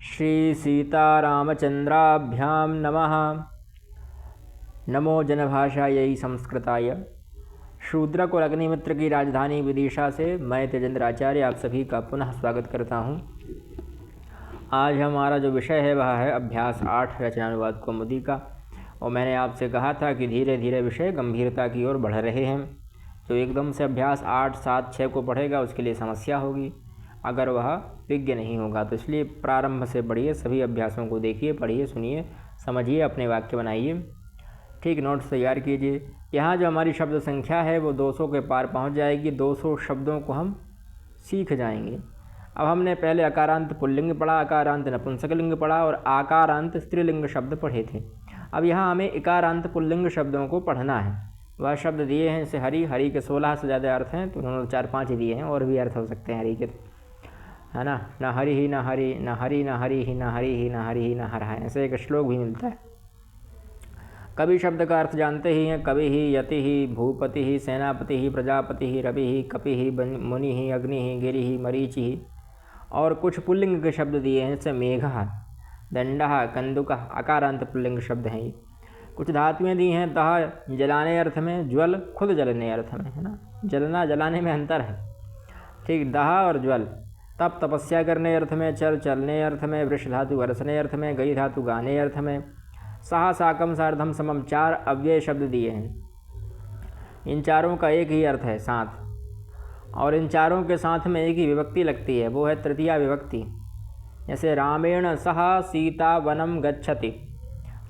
श्री सीतारामचंद्राभ्यां नमः। नमो जनभाषायै संस्कृताय। शूद्रकुल अग्निमित्र की राजधानी विदिशा से मैं तेजेंद्र आचार्य आप सभी का पुनः स्वागत करता हूँ। आज हमारा जो विषय है वह है अभ्यास 8 रचनानुवाद कौमुदी का। और मैंने आपसे कहा था कि धीरे धीरे विषय गंभीरता की ओर बढ़ रहे हैं। तो एकदम से अभ्यास 8, 7, 6 को पढ़ेगा उसके लिए समस्या होगी अगर वह विज्ञ नहीं होगा। तो इसलिए प्रारंभ से पढ़िए, सभी अभ्यासों को देखिए, पढ़िए, सुनिए, समझिए, अपने वाक्य बनाइए। ठीक, नोट्स तैयार कीजिए। यहाँ जो हमारी शब्द संख्या है वो 200 के पार पहुँच जाएगी। 200 शब्दों को हम सीख जाएंगे। अब हमने पहले अकारांत पुल्लिंग पढ़ा, अकारांत नपुंसकलिंग पढ़ा और आकारांत स्त्रीलिंग शब्द पढ़े थे। अब यहाँ हमें इकारांत पुल्लिंग शब्दों को पढ़ना है। वह शब्द दिए हैं जैसे हरि। हरि के 16 से ज़्यादा अर्थ हैं, तो उन्होंने 4-5 ही दिए हैं, और भी अर्थ हो सकते हैं हरि के, है ना। न हरि ही न हरि, न हरि न हरि ही, न हरि ही न हरि ही न हर है, ऐसे एक श्लोक भी मिलता है। कवि शब्द का अर्थ जानते ही हैं। कवि ही, यति ही, भूपति ही, सेनापति ही, प्रजापति ही, रवि ही, कपि ही, मुनि ही, अग्नि ही, गिरि ही, मरीचि ही। और कुछ पुल्लिंग के शब्द दिए हैं जैसे मेघः, दंडः, कंदुकः, अकारांत पुल्लिंग शब्द हैं ये। कुछ धातुएँ दी हैं। दह जलाने अर्थ में, ज्वल खुद जलने अर्थ में, है ना। जलना जलाने में अंतर है। ठीक, दह और ज्वल। तप तपस्या करने अर्थ में, चल चलने अर्थ में, वृष धातु वरसने अर्थ में, गई धातु गाने अर्थ में। सह साकम सार्धम समम 4 अव्यय शब्द दिए हैं। इन चारों का एक ही अर्थ है, साथ। और इन चारों के साथ में एक ही विभक्ति लगती है, वो है तृतीया विभक्ति। जैसे रामेण सह सीता वनम गच्छति,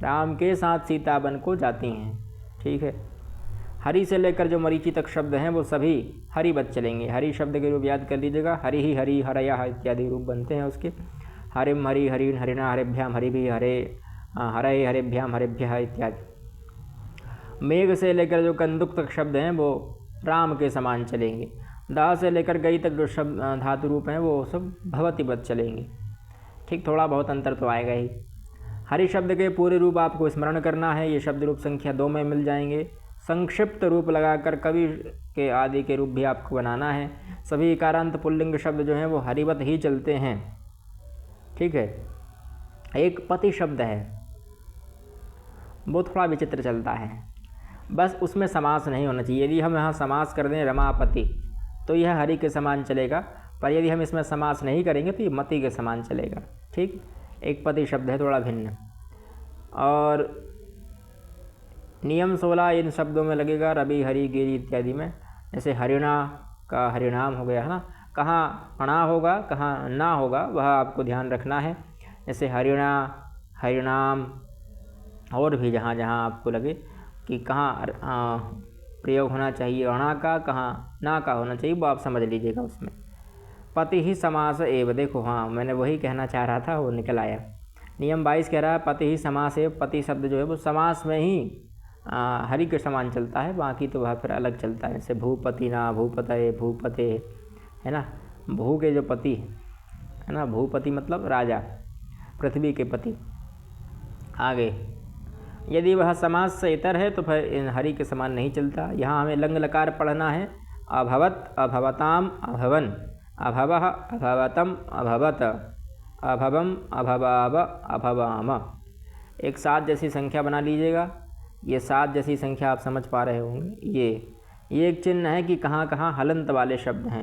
राम के साथ सीता वन को जाती हैं। ठीक है। हरि से लेकर जो मरीचि तक शब्द हैं वो सभी हरिवत चलेंगे। हरि शब्द के रूप याद कर लीजिएगा। हरि ही, हरि, हरया इत्यादि रूप बनते हैं उसके। हरिम हरि, हरिण, हरिणा, हरिभ्याम, हरि भी, हरे, हरे, हरिभ्याम, हरिभ्यः इत्यादि। मेघ से लेकर जो कंदुक तक शब्द हैं वो राम के समान चलेंगे। दाह से लेकर गई तक जो शब्द धातु रूप हैं वो सब भवतिवत चलेंगे। ठीक, थोड़ा बहुत अंतर तो आएगा ही। हरि शब्द के पूरे रूप आपको स्मरण करना है। ये शब्द रूप संख्या 2 में मिल जाएंगे। संक्षिप्त रूप लगाकर कवि के आदि के रूप भी आपको बनाना है। सभी इकारांत पुल्लिंग शब्द जो हैं वो हरिवत ही चलते हैं। ठीक है। एक पति शब्द है, वो थोड़ा विचित्र चलता है, बस उसमें समास नहीं होना चाहिए। यदि हम यहाँ समास कर दें रमापति तो यह हरि के समान चलेगा, पर यदि हम इसमें समास नहीं करेंगे तो ये मति के समान चलेगा। ठीक, एक पति शब्द है, थोड़ा भिन्न। और नियम 16 इन शब्दों में लगेगा, रवि, हरि, गिरि इत्यादि में। जैसे हरिणा का हरिणाम हो गया, है ना। कहाँ अणा होगा, कहाँ ना होगा, वह आपको ध्यान रखना है। जैसे हरिणा, हरिणाम, और भी जहाँ जहाँ आपको लगे कि कहाँ प्रयोग होना चाहिए अणा का, कहाँ ना का होना चाहिए, वो आप समझ लीजिएगा उसमें। पति ही समास एव, देखो हाँ मैंने वही कहना चाह रहा था, वो निकल आया। नियम 22 कह रहा है पति ही समास एव। पति शब्द जो है वो समास में ही हरि के समान चलता है, बाकी तो वह फिर अलग चलता है। जैसे भूपति ना, भूपतये, भूपते, है ना। भू के जो पति है ना, भूपति मतलब राजा, पृथ्वी के पति। आगे यदि वह समास से इतर है तो फिर हरि के समान नहीं चलता। यहाँ हमें लंग लकार पढ़ना है। अभवत, अभवताम, अभवन, अभवः, अभवतम, अभवत, अभवम, अभवाव, अभवाम। एक 7 जैसी संख्या बना लीजिएगा। ये 7 जैसी संख्या आप समझ पा रहे होंगे। ये एक चिन्ह है कि कहाँ कहाँ हलंत वाले शब्द हैं,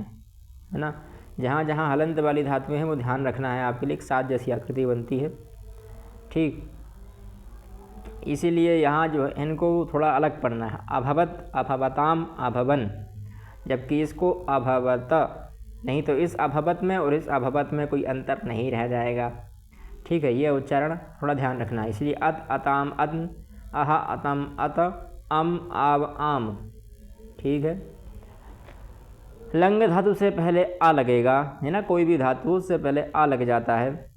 है ना। जहाँ जहाँ हलंत वाली धातुएं हैं वो ध्यान रखना है आपके लिए। एक 7 जैसी आकृति बनती है। ठीक, इसीलिए यहाँ जो है इनको थोड़ा अलग पढ़ना है। अभवत, अभवताम, अभवन, जबकि इसको अभवत नहीं, तो इस अभवत में और इस अभवत में कोई अंतर नहीं रह जाएगा। ठीक है, ये उच्चारण थोड़ा ध्यान रखना है। इसलिए अत, अताम, अतन, अह, अतम, अत, अम, आव, आम। ठीक है। लंग धातु से पहले आ लगेगा, है ना। कोई भी धातु से पहले आ लग जाता है।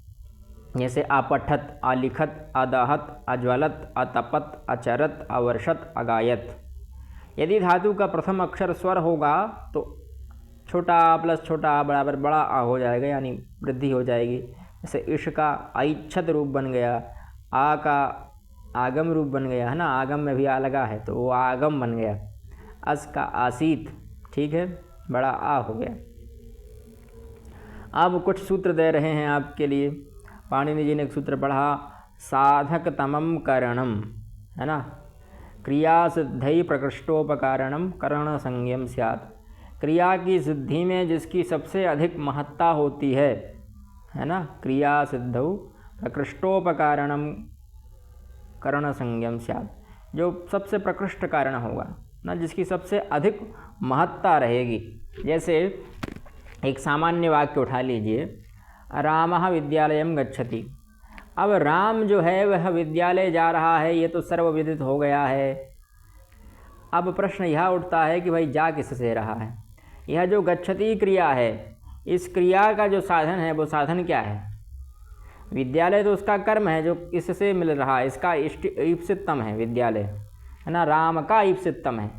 जैसे आपठत, आलिखत, अदाहत, अज्वलत, अतपत, अचरत, अवर्षत, अगायत। यदि धातु का प्रथम अक्षर स्वर होगा तो छोटा आ प्लस छोटा आ बराबर बड़ा आ हो जाएगा, यानी वृद्धि हो जाएगी। जैसे इश का ऐच्छत रूप बन गया, आ का आगम रूप बन गया, है ना। आगम में भी आ लगा है तो वो आगम बन गया। अस का आसीत, ठीक है, बड़ा आ हो गया। अब कुछ सूत्र दे रहे हैं आपके लिए। पाणिनि जी ने एक सूत्र पढ़ा, साधकतमं करणम, है ना, क्रिया सिद्धि प्रकृष्टोपकारणम करण संज्ञम स्यात्। क्रिया की सिद्धि में जिसकी सबसे अधिक महत्ता होती है ना, क्रिया सिद्धौ प्रकृष्टोपकारणम करण संज्ञम स्यात्, जो सबसे प्रकृष्ट कारण होगा ना, जिसकी सबसे अधिक महत्ता रहेगी। जैसे एक सामान्य वाक्य उठा लीजिए, रामः विद्यालयं गच्छति। अब राम जो है वह विद्यालय जा रहा है, ये तो सर्वविदित हो गया है। अब प्रश्न यह उठता है कि भाई जा किससे रहा है। यह जो गच्छति क्रिया है, इस क्रिया का जो साधन है वो साधन क्या है? विद्यालय तो उसका कर्म है जो इससे मिल रहा है, इसका ईप्सितम है विद्यालय, है ना, राम का ईप्सितम है।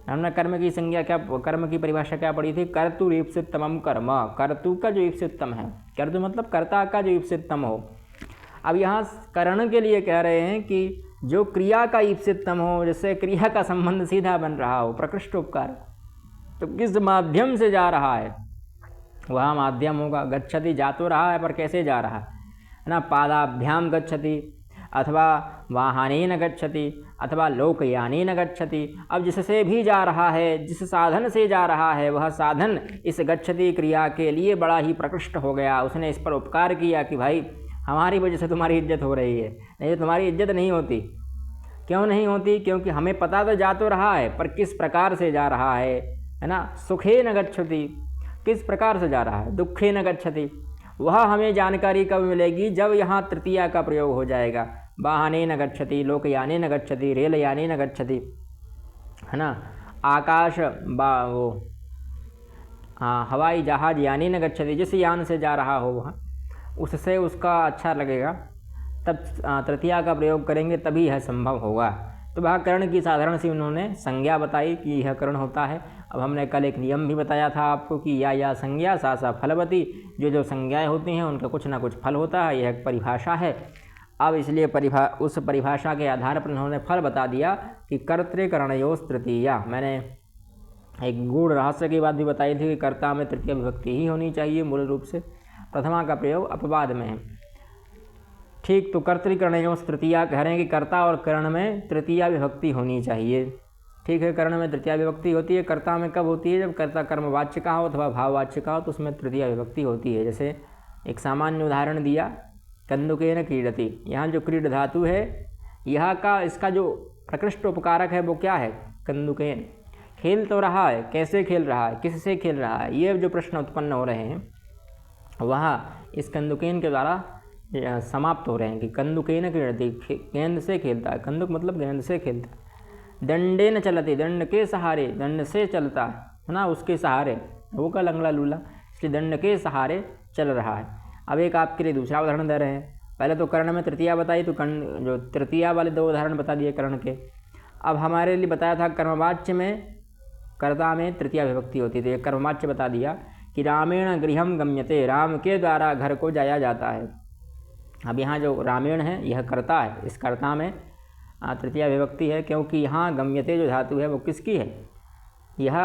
हमने कर्म की संज्ञा क्या, कर्म की परिभाषा क्या पढ़ी थी? कर्तु ईप्सितमम कर्म, कर्तु का जो ईप्सितम है, कर्तु मतलब कर्ता का जो ईप्सितम हो। अब यहाँ करण के लिए कह रहे हैं कि जो क्रिया का ईप्सितम हो, जिससे क्रिया का संबंध सीधा बन रहा हो, प्रकृष्ट उपकार, तो किस माध्यम से जा रहा है वह माध्यम होगा। गच्छति जा तो रहा है पर कैसे जा रहा है ना, पादाभ्याम गच्छति अथवा वाहनेन गच्छति अथवा लोकयानेन गच्छति। अब जिससे भी जा रहा है, जिस साधन से जा रहा है, वह साधन इस गच्छति क्रिया के लिए बड़ा ही प्रकृष्ट हो गया। उसने इस पर उपकार किया कि भाई हमारी वजह से तुम्हारी इज्जत हो रही है, नहीं तो तुम्हारी इज्जत नहीं होती। क्यों नहीं होती? क्योंकि हमें पता तो जा तो रहा है पर किस प्रकार से जा रहा है ना। सुखे न गच्छति, किस प्रकार से जा रहा है। दुखे न गच्छति, वह हमें जानकारी कब मिलेगी? जब यहाँ तृतीया का प्रयोग हो जाएगा। वाहने न गच्छति, लोकयाने न गच्छति, रेलयाने न गच्छति, है ना, आकाश हवाई जहाज यानी न गच्छति, जिस यान से जा रहा हो वहाँ उससे उसका अच्छा लगेगा, तब तृतीया का प्रयोग करेंगे, तभी यह संभव होगा। तो वह कर्ण की साधारण सी उन्होंने संज्ञा बताई कि यह कर्ण होता है। अब हमने कल एक नियम भी बताया था आपको कि या संज्ञा सा सा फलवती, जो संज्ञाएं होती हैं उनका कुछ ना कुछ फल होता है, यह एक परिभाषा है। अब इसलिए उस परिभाषा के आधार पर उन्होंने फल बता दिया कि कर्तृकरणयोस् तृतीया। मैंने एक गूढ़ रहस्य की बात भी बताई थी कि कर्ता में तृतीय विभक्ति ही होनी चाहिए मूल रूप से, प्रथमा का प्रयोग अपवाद में है। ठीक, तो कर्तृकरणयोस् तृतीया कह रहे हैं कि कर्ता और कर्ण में तृतीया विभक्ति होनी चाहिए। ठीक है, कर्ण में तृतीया विभक्ति होती है, कर्ता में कब होती है? जब कर्ता कर्मवाच्य का हो अथवा भाववाच्य का हो तो उसमें तृतीया विभक्ति होती है। जैसे एक सामान्य उदाहरण दिया, कंदुकेन क्रीडति। यहाँ जो क्रीड धातु है, यह का इसका जो प्रकृष्ट उपकारक है वो क्या है? कंदुकेन। खेल तो रहा है, कैसे खेल रहा है, किससे खेल रहा है, ये जो प्रश्न उत्पन्न हो रहे हैं वह इस कंदुकेन के द्वारा समाप्त हो रहे हैं कि कंदुकेन क्रीडति, गेंद से खेलता है। कंदुक मतलब गेंद से खेलता है। दंडेन चलति, दंड के सहारे, दंड से चलता है ना, उसके सहारे, वो का लंगड़ा लूला, इसलिए दंड के सहारे चल रहा है। अब एक आपके लिए दूसरा उदाहरण दे रहे हैं। पहले तो कर्ण में तृतीया बताई, तो कर्ण जो तृतीया वाले दो उदाहरण बता दिए कर्ण के। अब हमारे लिए बताया था कर्मवाच्य में कर्ता में तृतीया विभक्ति होती थी। कर्मवाच्य बता दिया कि रामेण गृहम गम्यते, राम के द्वारा घर को जाया जाता है। अब यहाँ जो रामेण है यह कर्ता है, इस कर्ता में तृतीया विभक्ति है क्योंकि यहाँ गम्यते जो धातु है वो किसकी है? यह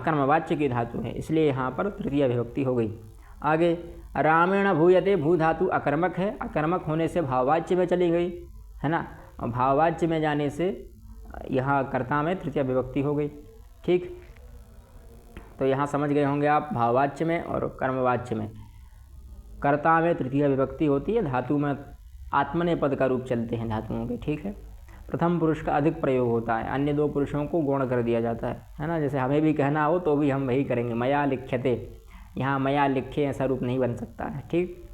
कर्मवाच्य की धातु है, इसलिए यहाँ पर तृतीया विभक्ति हो गई। आगे रामेण भूयते, भू धातु अकर्मक है, अकर्मक होने से भाववाच्य में चली गई, है ना, और भाववाच्य में जाने से यहाँ कर्ता में तृतीया विभक्ति हो गई। ठीक, तो यहाँ समझ गए होंगे आप, भाववाच्य में और कर्मवाच्य में कर्ता में तृतीय विभक्ति होती है, धातु में आत्मनेपद का रूप चलते हैं धातुओं के। ठीक है, प्रथम पुरुष का अधिक प्रयोग होता है, अन्य दो पुरुषों को गौण कर दिया जाता है ना। जैसे हमें भी कहना हो तो भी हम वही करेंगे, मया लिख्यते, यहाँ मया लिखे ऐसा रूप नहीं बन सकता है। ठीक,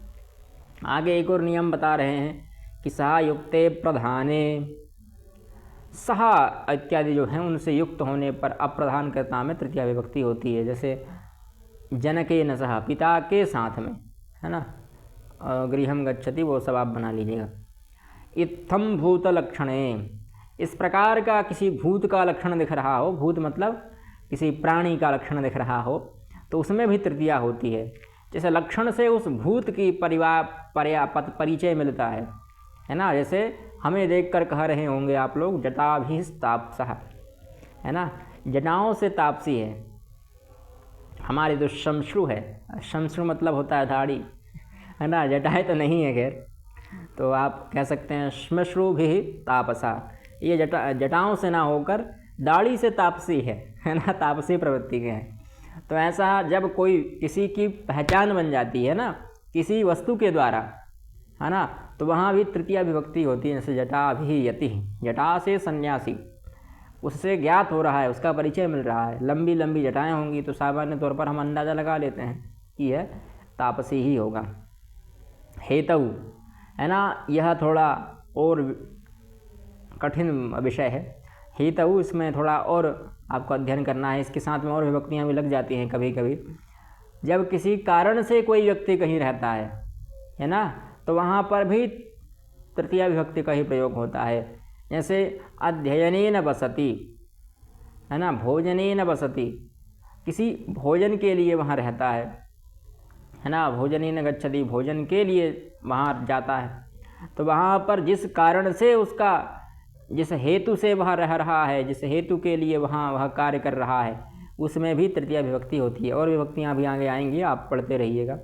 आगे एक और नियम बता रहे हैं कि सहा युक्ते प्रधाने, सहा इत्यादि जो हैं उनसे युक्त होने पर अप्रधान कर्ता में तृतीया विभक्ति होती है। जैसे जनके न सहा, पिता के साथ में, है ना, गृहम गच्छति, वो सब आप बना लीजिएगा। इत्थम भूत लक्षणे, इस प्रकार का किसी भूत का लक्षण दिख रहा हो, भूत मतलब किसी प्राणी का लक्षण दिख रहा हो, तो उसमें भी तृतीया होती है। जैसे लक्षण से उस भूत की परिचय मिलता है ना। जैसे हमें देखकर कह रहे होंगे आप लोग जटाभिस्तापसः, है ना, जटाओं से तापसी है। हमारे जो शमश्रु है, शमश्रु मतलब होता है दाढ़ी, है ना, जटाएँ तो नहीं है खैर, तो आप कह सकते हैं श्मश्रु भी तापसा, ये जटाओं से ना होकर दाढ़ी से तापसी है ना, तापसी प्रवृत्ति के हैं। तो ऐसा जब कोई किसी की पहचान बन जाती है ना किसी वस्तु के द्वारा, है ना, तो वहाँ भी तृतीया विभक्ति होती है। जैसे जटा भी यति, जटा से सन्यासी, उससे ज्ञात हो रहा है, उसका परिचय मिल रहा है। लंबी लंबी जटाएँ होंगी तो सामान्य तौर पर हम अंदाज़ा लगा लेते हैं कि यह तापसी ही होगा। हेतु, है ना, यह थोड़ा और कठिन विषय है। हेतु इसमें थोड़ा और आपको अध्ययन करना है, इसके साथ में और विभक्तियाँ भी लग जाती हैं कभी कभी। जब किसी कारण से कोई व्यक्ति कहीं रहता है ना, तो वहाँ पर भी तृतीया विभक्ति का ही प्रयोग होता है। जैसे अध्ययनेन बसति, है ना, भोजनेन बसति, किसी भोजन के लिए वहाँ रहता है ना, भोजनेन गच्छति, भोजन के लिए वहाँ जाता है। तो वहाँ पर जिस कारण से उसका, जिस हेतु से वह रह रहा है, जिस हेतु के लिए वहाँ वह कार्य कर रहा है, उसमें भी तृतीया विभक्ति होती है। और विभक्तियाँ भी आगे आएंगी, आप पढ़ते रहिएगा।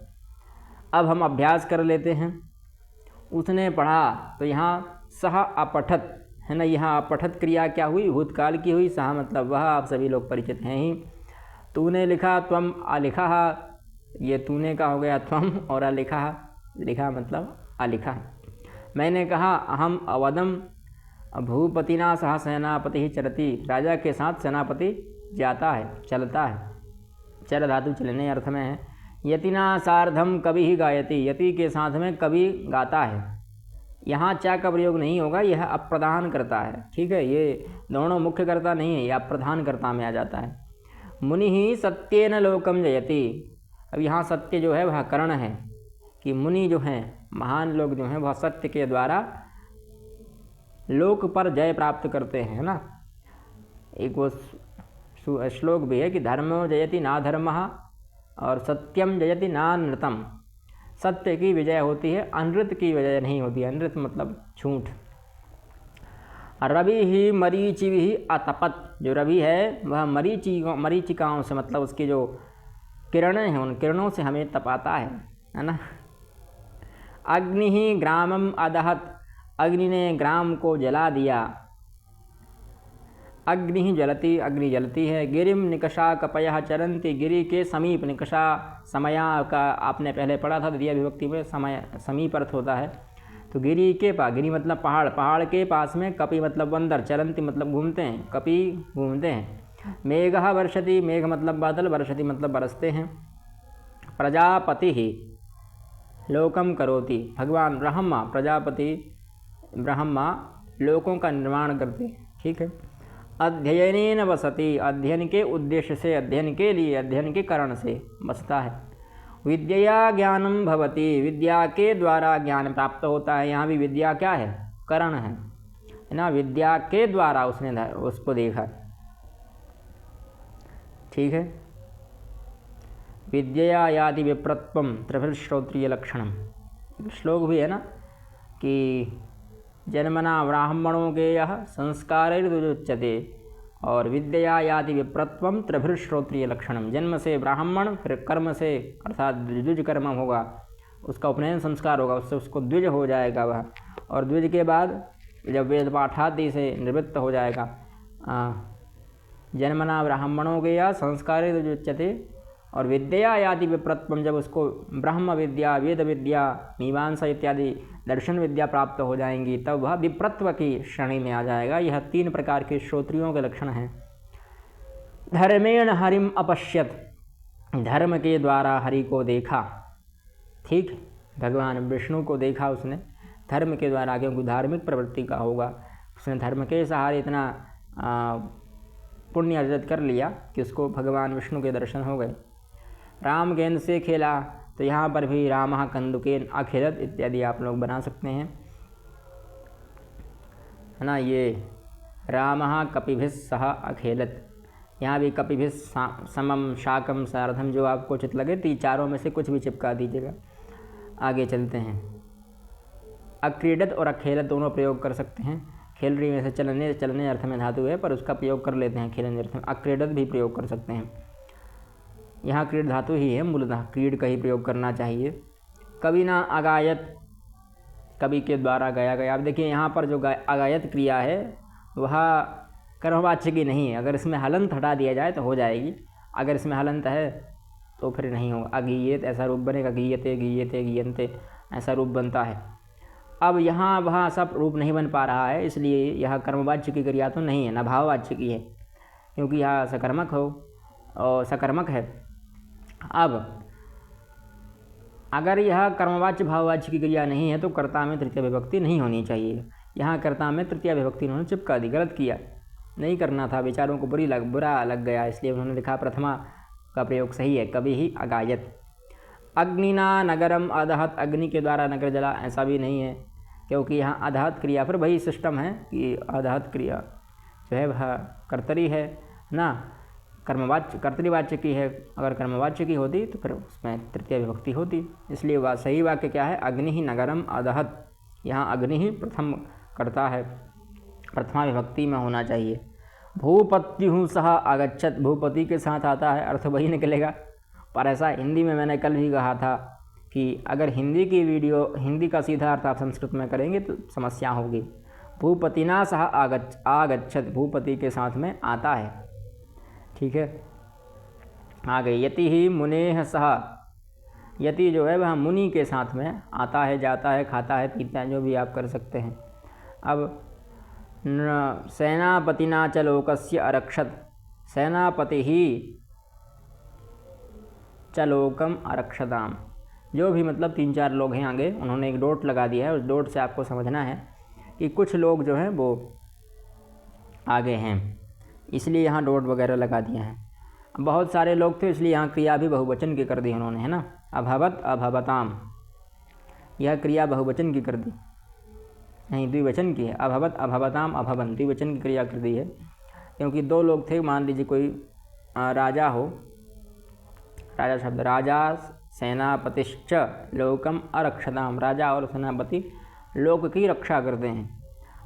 अब हम अभ्यास कर लेते हैं। उसने पढ़ा, तो यहाँ सह अपठत, है ना, यहाँ अपठत क्रिया क्या हुई, भूतकाल की हुई। सह मतलब वह, आप सभी लोग परिचित हैं ही। तूने लिखा, त्वम अलिखा, ये तूने का हो गया त्वम, और अलिखा, लिखा मतलब अलिखा। मैंने कहा अहम अवदम भूपतिना सह सेनापति चरति, राजा के साथ सेनापति जाता है, चलता है। चर धातु चलने अर्थ में है। यतिना सार्धम कवि ही गायति, यति के साथ में कवि गाता है। यहाँ चा का प्रयोग नहीं होगा, यह अप्रधान करता है, ठीक है, ये दोनों मुख्य कर्ता नहीं है, यह अप्रधान कर्ता में आ जाता है। मुनि ही सत्येन लोकम जयति, अब यहाँ सत्य जो है वह करण है कि मुनि जो हैं, महान लोग जो हैं, वह सत्य के द्वारा लोक पर जय प्राप्त करते हैं, है ना। एक वो श्लोक भी है कि धर्मो जयति ना धर्मः और सत्यम जयति ना नृतम, सत्य की विजय होती है, अनृत की विजय नहीं होती। अनृत मतलब झूठ। रवि ही मरीचि ही अतपत, जो रवि है वह मरीचिकाओं से, मतलब उसकी जो किरणें हैं उन किरणों से हमें तपाता है ना। अग्नि ही ग्रामम अदहत, अग्नि ने ग्राम को जला दिया। अग्नि ही जलती, अग्नि जलती है। गिरिम निकषा कपयः चरन्ति, गिरि के समीप, निकषा समया का आपने पहले पढ़ा था द्वितीय विभक्ति में, समय समीप अर्थ होता है। तो गिरि के पास, गिरि मतलब पहाड़, पहाड़ के पास में, कपि मतलब बंदर, चरन्ति मतलब घूमते हैं, कपि घूमते हैं। मेघः वर्षति, मेघ मतलब बादल, वर्षति मतलब बरसते हैं। प्रजापति ही लोकम करोति, भगवान ब्रह्मा, प्रजापति ब्रह्मा लोकों का निर्माण करते हैं, ठीक है। अध्ययनेन वसति, अध्ययन के उद्देश्य से, अध्ययन के लिए, अध्ययन के कारण से बसता है। विद्या ज्ञानम भवति, विद्या के द्वारा ज्ञान प्राप्त होता है। यहाँ भी विद्या क्या है, करण है ना, विद्या के द्वारा उसने उसको देखा, ठीक है। विद्या याति विप्रत्वम त्रिभिर्श्रोत्रिय लक्षणम, श्लोक भी है ना कि जन्मना ब्राह्मणों के यह संस्कारैर्द्विजुच्यते, और विद्या याति विप्रत्वम त्रिभिर्श्रोत्रिय लक्षणम, जन्म से ब्राह्मण, फिर कर्म से अर्थात द्विज कर्म होगा, उसका उपनयन संस्कार होगा, उससे उसको द्विज हो जाएगा वह, और द्विज के बाद जब वेद पाठादि से निवृत्त हो जाएगा, जन्मना ब्राह्मणों के या संस्कारैर्द्विजुच्यते, और विद्या याति विप्रत्वम, जब उसको ब्रह्म विद्या, वेद विद्या, मीमांसा इत्यादि दर्शन विद्या प्राप्त हो जाएंगी, तब वह विप्रत्व की श्रेणी में आ जाएगा। यह 3 प्रकार के श्रोत्रियों के लक्षण हैं। धर्मेण हरिम अपश्यत, धर्म के द्वारा हरि को देखा, ठीक, भगवान विष्णु को देखा उसने धर्म के द्वारा, क्योंकि धार्मिक प्रवृत्ति का होगा, उसने धर्म के सहारे इतना पुण्य अर्जित कर लिया कि उसको भगवान विष्णु के दर्शन हो गए। राम गेंद से खेला, तो यहाँ पर भी रामः कंदुकेन अखेलत इत्यादि आप लोग बना सकते हैं, है ना। ये रामः कपिभिः सह अखेलत, यहाँ भी कपिभिः समम शाकम सार्धम, जो आपको उचित लगे, तो चारों में से कुछ भी चिपका दीजिएगा। आगे चलते हैं। अक्रीडत और अखेलत दोनों प्रयोग कर सकते हैं। खेलरी में से चलने, चलने अर्थ में धातु है, पर उसका प्रयोग कर लेते हैं खेलने अर्थ में। अक्रीडत भी प्रयोग कर सकते हैं। यहाँ क्रीड धातु ही है मूलतः, क्रीड का ही प्रयोग करना चाहिए। कभी ना अगायत, कभी के द्वारा गाया गया। अब देखिए यहाँ पर जो अगायत क्रिया है वह कर्मवाच्य की नहीं है। अगर इसमें हलंत हटा दिया जाए तो हो जाएगी, अगर इसमें हलंत है तो फिर नहीं होगा। अगीयत ऐसा रूप बनेगा, गीयते गीयते गीयन्ते ऐसा रूप बनता है। अब यहाँ वह सब रूप नहीं बन पा रहा है, इसलिए यह कर्मवाच्य की क्रिया तो नहीं है, न भाववाच्य की है, क्योंकि यह सकर्मक हो और सकर्मक है। अब अगर यह कर्मवाच्य भाववाच्य की क्रिया नहीं है तो कर्ता में तृतीय विभक्ति नहीं होनी चाहिए। यहाँ कर्ता में तृतीय विभक्ति उन्होंने चिपका दी, गलत किया, नहीं करना था, बेचारों को बुरा लग गया, इसलिए उन्होंने लिखा प्रथमा का प्रयोग सही है, कभी ही अगायत। अग्निना नगरम अदहत, अग्नि के द्वारा नगर जला, ऐसा भी नहीं है, क्योंकि यहाँ अदहत क्रिया फिर वही सिस्टम है कि अदहत क्रिया जो है वह कर्तरी है ना, कर्मवाच्य कर्तृवाच्य की है। अगर कर्मवाच्य की होती तो फिर उसमें तृतीय विभक्ति होती, इसलिए वह सही वाक्य क्या है, अग्नि ही नगरम अदहत। यहाँ अग्नि ही प्रथम कर्ता है, प्रथमा विभक्ति में होना चाहिए। भूपत्यु सह आगच्छत, भूपति के साथ आता है, अर्थ वही निकलेगा, पर ऐसा हिंदी में मैंने कल भी कहा था कि अगर हिंदी का सीधा अर्थ आप संस्कृत में करेंगे तो समस्या होगी। भूपतिना सह आगच्छत, भूपति के साथ में आता है, ठीक है। आगे यति ही मुनेह सह, यति जो है वह मुनि के साथ में आता है, जाता है, खाता है, पीता है, जो भी आप कर सकते हैं। अब सेनापतिना च लोकस्य अरक्षत, सेनापति ही च लोकम अरक्षताम, जो भी मतलब 3-4 लोग हैं आगे, उन्होंने एक डोट लगा दिया है, उस डोट से आपको समझना है कि कुछ लोग जो हैं वो आगे हैं, इसलिए यहाँ डोट वगैरह लगा दिया है। बहुत सारे लोग थे इसलिए यहाँ क्रिया भी बहुवचन की कर दी उन्होंने, है ना। अभवत अभवताम, यह क्रिया बहुवचन की कर दी, नहीं द्विवचन की है। अभवत अभवताम अभवन, द्विवचन की क्रिया कर दी है, क्योंकि 2 लोग थे। मान लीजिए कोई राजा हो, राजा शब्द, राजा सेनापतिश्च लोकम अरक्षताम, राजा और सेनापति लोक की रक्षा करते हैं।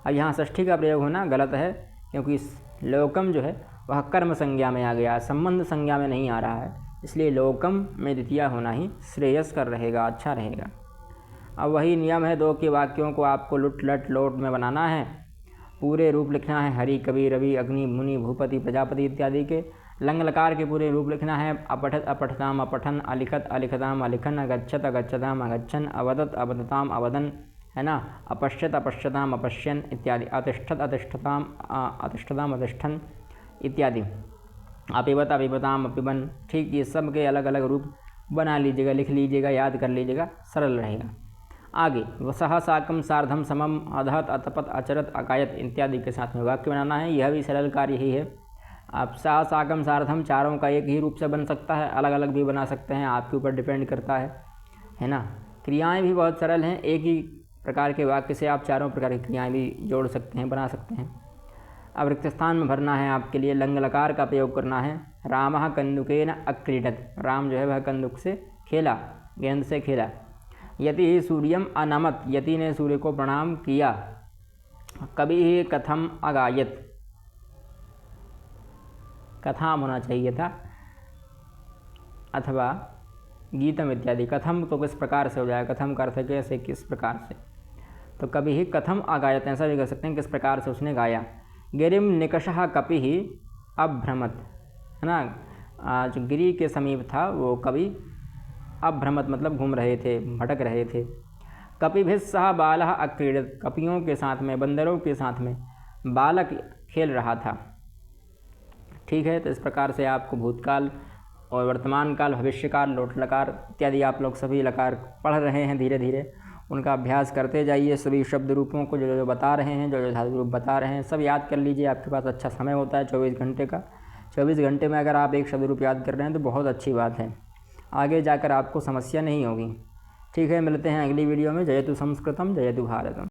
अब यहाँ षष्ठी का प्रयोग होना गलत है, क्योंकि लोकम जो है वह कर्म संज्ञा में आ गया, संबंध संज्ञा में नहीं आ रहा है, इसलिए लोकम में द्वितीय होना ही श्रेयस्कर रहेगा, अच्छा रहेगा। अब वही नियम है, 2 के वाक्यों को आपको लुट लट लोट में बनाना है, पूरे रूप लिखना है, हरि कवि रवि अग्नि मुनि भूपति प्रजापति इत्यादि के। लंग लकार के पूरे रूप लिखना है, अपठत अपठताम अपठन, अलिखत अलिखताम अलिखन, अगच्छत अगच्छताम अगच्छन, अवदत अवदताम अवदन, है ना, अपश्यत अपश्यताम अपश्यन इत्यादि, अतिष्ठत अतिष्ठताम अतिष्ठताम अतिष्ठन इत्यादि, अपिबत अपिबताम अपिबन। ठीक, ये सब के अलग अलग रूप बना लीजिएगा, लिख लीजिएगा, याद कर लीजिएगा, सरल रहेगा। आगे वसह साकम सार्धम समम अधहत अतपत अचरत अकायत इत्यादि के साथ में वाक्य बनाना है, यह भी सरल कार्य ही है। आप सह साकम सार्धम चारों का एक ही रूप से बन सकता है, अलग अलग भी बना सकते हैं, आपके ऊपर डिपेंड करता है ना। क्रियाएं भी बहुत सरल हैं, एक ही प्रकार के वाक्य से आप चारों प्रकार की क्रियाएं भी जोड़ सकते हैं, बना सकते हैं। अब रिक्त स्थान में भरना है आपके लिए, लंग लकार का प्रयोग करना है। रामः कंदुकेन अक्रीडत, राम जो है वह कंदुक से खेला, गेंद से खेला। यति ही सूर्यम अनमत, यति ने सूर्य को प्रणाम किया। कभी ही कथम अगायत, कथाम होना चाहिए था, अथवा गीतम इत्यादि। कथम तो किस प्रकार से हो जाएगा, कथम का अर्थ है कैसे, किस प्रकार से, तो कभी ही कथम अगायत ऐसा भी कर सकते हैं, किस प्रकार से उसने गाया। गिरिम निकषः कपि ही अभ्रमत, है ना, जो गिरी के समीप था वो कवि अभ्रमत मतलब घूम रहे थे, भटक रहे थे। कपिभिः सह बालः अक्रीडत, कपियों के साथ में, बंदरों के साथ में बालक खेल रहा था। ठीक है, तो इस प्रकार से आपको भूतकाल और वर्तमान काल, भविष्यकाल, लोट लकार इत्यादि आप लोग सभी लकार पढ़ रहे हैं, धीरे धीरे उनका अभ्यास करते जाइए। सभी शब्द रूपों को जो जो बता रहे हैं, जो जो धातु रूप बता रहे हैं, सब याद कर लीजिए। आपके पास अच्छा समय होता है 24 घंटे का, 24 घंटे में अगर आप एक शब्द रूप याद कर रहे हैं तो बहुत अच्छी बात है, आगे जाकर आपको समस्या नहीं होगी। ठीक है, मिलते हैं अगली वीडियो में। जयतु संस्कृतम जयतु भारतम।